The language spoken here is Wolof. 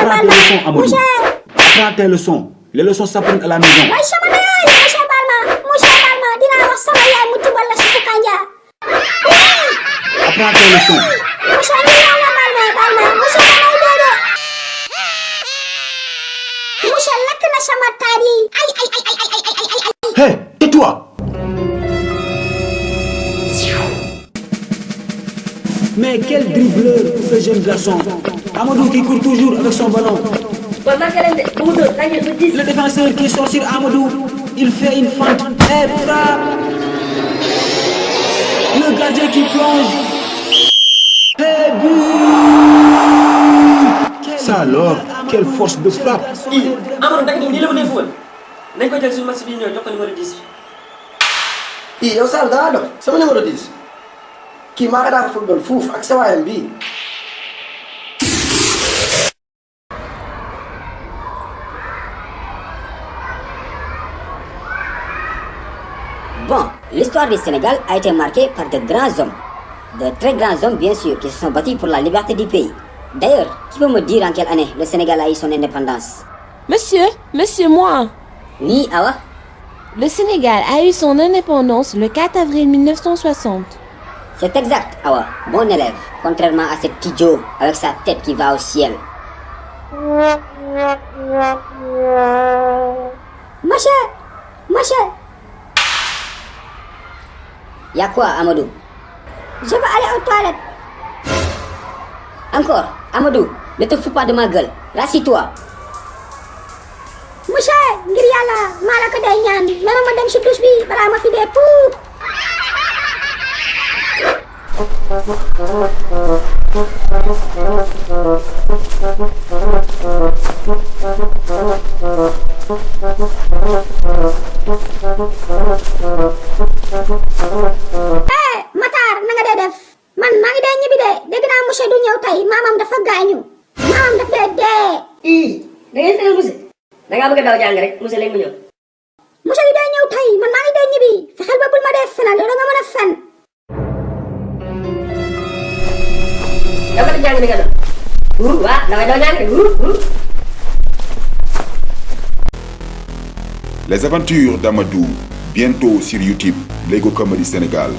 Apprends tes leçons, Amadou. Apprends tes leçons. Les leçons s'apprennent à la maison. waaye sama yaay monsieur Balma dinaa wax sama yaay mu tubal la supu kanja. Apprends tes leçons. monsieur Balma monsieur damay dodo. monsieur lakk na sama taat yi ay. Hé, tais-toi. Mais quel dribbleur ce jeune garçon. Amadou qui court toujours avec son ballon. Le défenseur qui sort sur Amadou, il fait une fente et frappe. Le gardien qui plonge. Et but. Ça alors, quelle force de frappe. Amadou da nga nii la mu ne football nañ ko jël suñu match bi ñëw jox ko numéro 10 bi. yow Sall daa dox sama numéro 10 kii maa ngi daan football fuuf ak sa waayam bii. Bon, l'histoire du Sénégal a été marquée par de grands hommes. De très grands hommes, bien sûr, qui se sont battus pour la liberté du pays. D'ailleurs, qui peut me dire en quelle année le Sénégal a eu son indépendance? Monsieur, moi. Oui, Awa? Le Sénégal a eu son indépendance le 4 avril 1960. C'est exact, Awa. Bon élève, contrairement à cet idiot avec sa tête qui va au ciel. Monsieur! Y'a quoi, Amadou? Je veux aller aux toilettes. Encore, Amadou, ne te fous pas de ma gueule. Rassis-toi. monsieur ngir yàlla maa la ko day ñaan nana ma dem si douche bi balaa ma fi dee puub. Matar na nga dee def man maa ngi dee ñibbi de dégg naa monsieur du ñëw tey maamam dafa gaañu maamam daf dee dee. da ngay fenal monsieur da ngaa bëgg a daw jàng rek monsieur léegi mu ñëw. monsieur bi day ñëw tey man maa ngi dee ñibbi fexeel ba bul ma dee fenal yow da nga mën a fen. yow kat jàng bi nga doon. waaw damay daw jàng de. Les aventures d'Amadou, bientôt sur YouTube, Lego Comedy Sénégal.